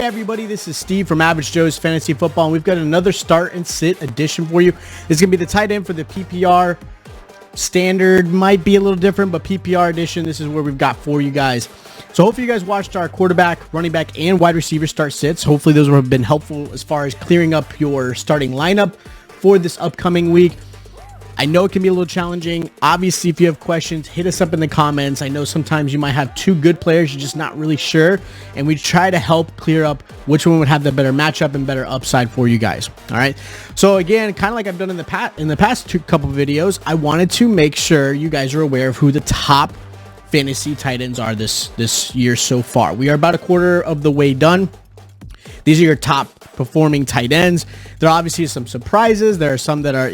Hey everybody, this is Steve from Average Joe's Fantasy Football, and we've got another start and sit edition for you. This is going to be the tight end for the PPR. Standard might be a little different, but PPR edition, this is where we've got for you guys. So hopefully you guys watched our quarterback, running back, and wide receiver start sits. Hopefully those have been helpful as far as clearing up your starting lineup for this upcoming week. I know it can be a little challenging. Obviously, if you have questions, hit us up in the comments. I know sometimes you might have two good players, you're just not really sure, and we try to help clear up which one would have the better matchup and better upside for you guys. All right. So again, kind of like I've done in the past couple videos, I wanted to make sure you guys are aware of who the top fantasy tight ends are this year so far. We are about a quarter of the way done. These are your top performing tight ends. There are obviously some surprises. There are some that are,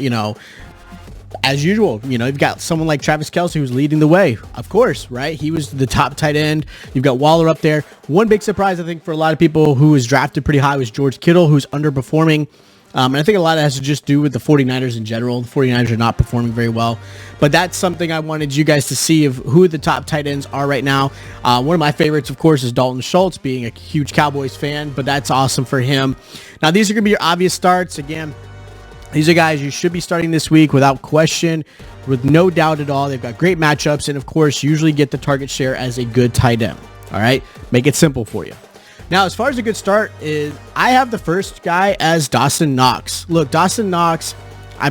as usual, you've got someone like Travis Kelce who's leading the way, of course, right? He was the top tight end. You've got Waller up there. One big surprise, I think, for a lot of people who was drafted pretty high was George Kittle, who's underperforming. And I think a lot of that has to just do with the 49ers in general. The 49ers are not performing very well. But that's something I wanted you guys to see of who the top tight ends are right now. One of my favorites, of course, is Dalton Schultz, being a huge Cowboys fan, but that's awesome for him. Now, these are going to be your obvious starts. Again, these are guys you should be starting this week without question, with no doubt at all. They've got great matchups and, of course, usually get the target share as a good tight end. All right? Make it simple for you. Now, as far as a good start is, I have the first guy as Dawson Knox. Look, Dawson Knox, I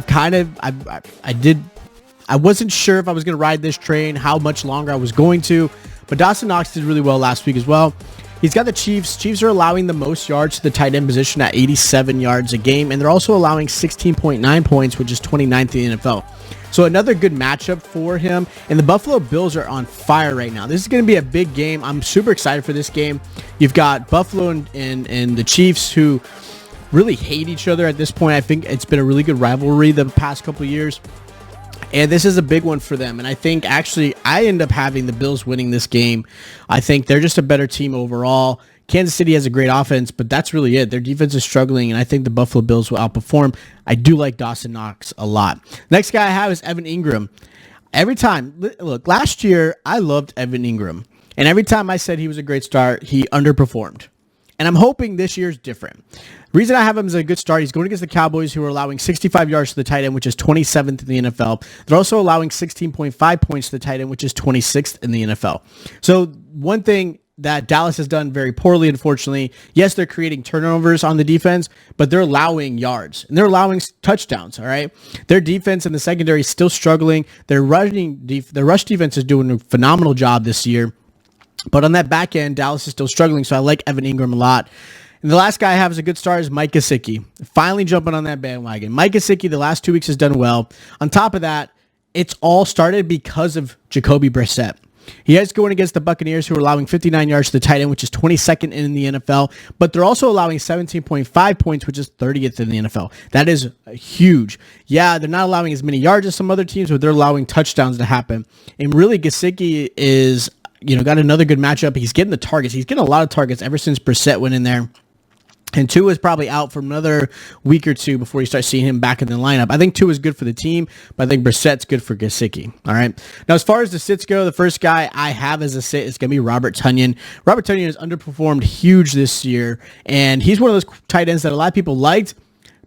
wasn't sure if I was going to ride this train, how much longer I was going to, but Dawson Knox did really well last week as well. He's got the Chiefs. Chiefs are allowing the most yards to the tight end position at 87 yards a game, and they're also allowing 16.9 points, which is 29th in the NFL. So another good matchup for him, and the Buffalo Bills are on fire right now. This is going to be a big game. I'm super excited for this game. You've got Buffalo and the Chiefs, who really hate each other at this point. I think it's been a really good rivalry the past couple of years. And this is a big one for them. And I think actually I end up having the Bills winning this game. I think they're just a better team overall. Kansas City has a great offense, but that's really it. Their defense is struggling, and I think the Buffalo Bills will outperform. I do like Dawson Knox a lot. Next guy I have is Evan Ingram. Look, last year I loved Evan Ingram. And every time I said he was a great start, he underperformed. And I'm hoping this year's different. The reason I have him as a good start, he's going against the Cowboys, who are allowing 65 yards to the tight end, which is 27th in the NFL. They're also allowing 16.5 points to the tight end, which is 26th in the NFL. So one thing that Dallas has done very poorly, unfortunately, yes, they're creating turnovers on the defense, but they're allowing yards, and they're allowing touchdowns, all right? Their defense in the secondary is still struggling. Their rush defense is doing a phenomenal job this year. But on that back end, Dallas is still struggling, so I like Evan Ingram a lot. And the last guy I have as a good start is Mike Gesicki. Finally jumping on that bandwagon. Mike Gesicki, the last 2 weeks, has done well. On top of that, it's all started because of Jacoby Brissett. He is going against the Buccaneers, who are allowing 59 yards to the tight end, which is 22nd in the NFL. But they're also allowing 17.5 points, which is 30th in the NFL. That is huge. Yeah, they're not allowing as many yards as some other teams, but they're allowing touchdowns to happen. And really, Gesicki is got another good matchup. He's getting the targets. He's getting a lot of targets ever since Brissett went in there. And Tua is probably out for another week or two before you start seeing him back in the lineup. I think Tua is good for the team, but I think Brissett's good for Gesicki. All right. Now, as far as the sits go, the first guy I have as a sit is going to be Robert Tonyan. Robert Tonyan has underperformed huge this year, and he's one of those tight ends that a lot of people liked.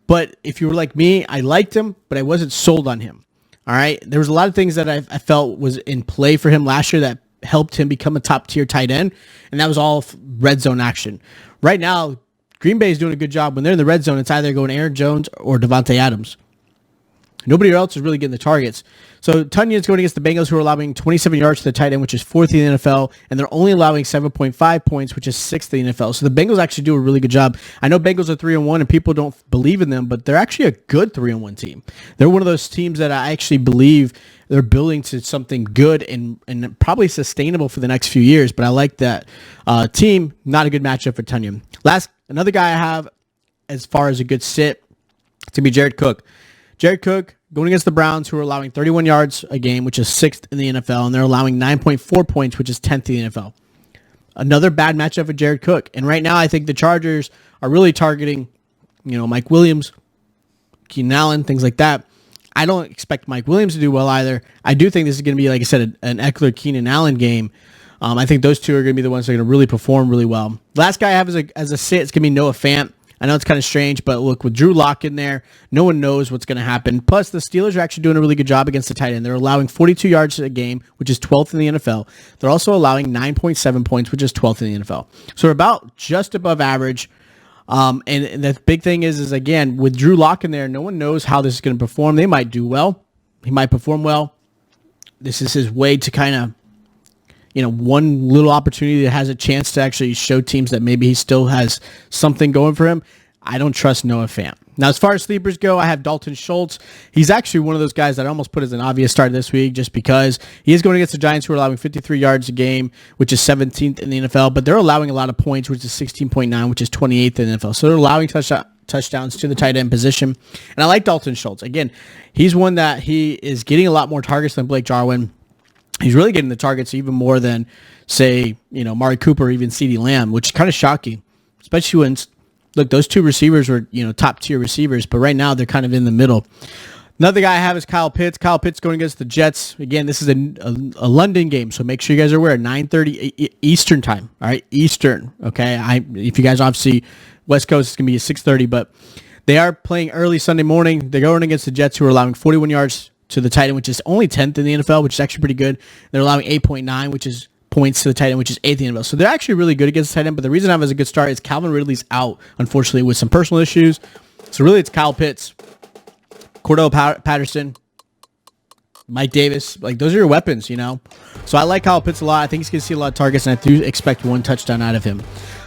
But if you were like me, I liked him, but I wasn't sold on him. All right. There was a lot of things that I felt was in play for him last year that helped him become a top-tier tight end, and that was all red zone action. Right now, Green Bay is doing a good job. When they're in the red zone, it's either going Aaron Jones or Devontae Adams. Nobody else is really getting the targets. So Tunyan's going against the Bengals, who are allowing 27 yards to the tight end, which is 4th in the NFL, and they're only allowing 7.5 points, which is 6th in the NFL. So the Bengals actually do a really good job. I know Bengals are 3-1, and people don't believe in them, but they're actually a good 3-1 team. They're one of those teams that I actually believe they're building to something good and probably sustainable for the next few years. But I like that team. Not a good matchup for Tonyan. Another guy I have as far as a good sit, it's going to be Jared Cook. Jared Cook going against the Browns, who are allowing 31 yards a game, which is 6th in the NFL, and they're allowing 9.4 points, which is 10th in the NFL. Another bad matchup for Jared Cook. And right now, I think the Chargers are really targeting, Mike Williams, Keenan Allen, things like that. I don't expect Mike Williams to do well either. I do think this is going to be, like I said, an Eckler-Keenan Allen game. I think those two are going to be the ones that are going to really perform really well. Last guy I have as a sit, it's going to be Noah Fant. I know it's kind of strange, but look, with Drew Lock in there, no one knows what's going to happen. Plus, the Steelers are actually doing a really good job against the tight end. They're allowing 42 yards a game, which is 12th in the NFL. They're also allowing 9.7 points, which is 12th in the NFL. So they're about just above average. And the big thing is again, with Drew Lock in there, no one knows how this is going to perform. They might do well. He might perform well. This is his way to kind of, one little opportunity that has a chance to actually show teams that maybe he still has something going for him. I don't trust Noah Fant. Now, as far as sleepers go, I have Dalton Schultz. He's actually one of those guys that I almost put as an obvious start this week just because he is going against the Giants, who are allowing 53 yards a game, which is 17th in the NFL, but they're allowing a lot of points, which is 16.9, which is 28th in the NFL. So they're allowing touchdowns to the tight end position. And I like Dalton Schultz. Again, he's one that he is getting a lot more targets than Blake Jarwin. He's really getting the targets even more than, say, Mari Cooper or even CeeDee Lamb, which is kind of shocking, especially when, look, those two receivers were, top tier receivers, but right now they're kind of in the middle. Another guy I have is Kyle Pitts. Kyle Pitts going against the Jets. Again, this is a London game, so make sure you guys are aware, 9:30 Eastern time. All right, Eastern. Okay, if you guys obviously West Coast, it's gonna be at 6:30, but they are playing early Sunday morning. They're going against the Jets, who are allowing 41 yards to the tight end, which is only 10th in the NFL, which is actually pretty good. They're allowing 8.9, which is points to the tight end, which is 8th in the NFL. So they're actually really good against the tight end, but the reason I have as a good start is Calvin Ridley's out, unfortunately, with some personal issues. So really it's Kyle Pitts, Cordell Patterson, Mike Davis. Like, those are your weapons, So I like Kyle Pitts a lot. I think he's going to see a lot of targets, and I do expect one touchdown out of him.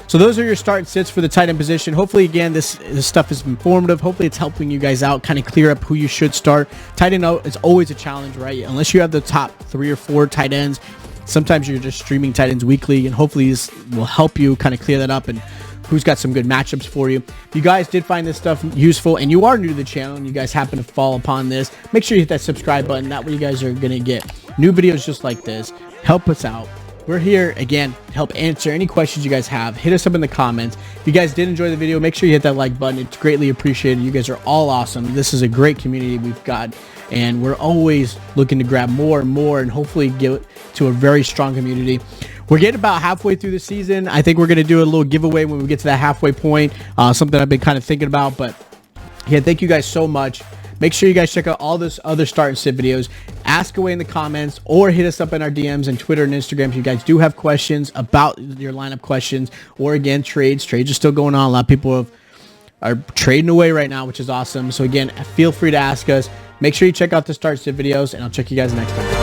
So those are your start and sits for the tight end position. Hopefully, again, this stuff is informative. Hopefully, it's helping you guys out, kind of clear up who you should start. Tight end is always a challenge, right? Unless you have the top 3 or 4 tight ends, sometimes you're just streaming tight ends weekly, and hopefully this will help you kind of clear that up and who's got some good matchups for you. If you guys did find this stuff useful and you are new to the channel and you guys happen to fall upon this, make sure you hit that subscribe button. That way you guys are going to get new videos just like this. Help us out. We're here, again, to help answer any questions you guys have. Hit us up in the comments. If you guys did enjoy the video, make sure you hit that like button. It's greatly appreciated. You guys are all awesome. This is a great community we've got, and we're always looking to grab more and more and hopefully get to a very strong community. We're getting about halfway through the season. I think we're going to do a little giveaway when we get to that halfway point, something I've been kind of thinking about. But yeah, thank you guys so much. Make sure you guys check out all those other start and sit videos. Ask away in the comments or hit us up in our DMs and Twitter and Instagram if you guys do have questions about your lineup questions, or again, trades. Trades are still going on. A lot of people are trading away right now, which is awesome. So again, feel free to ask us. Make sure you check out the start sit videos, and I'll check you guys next time.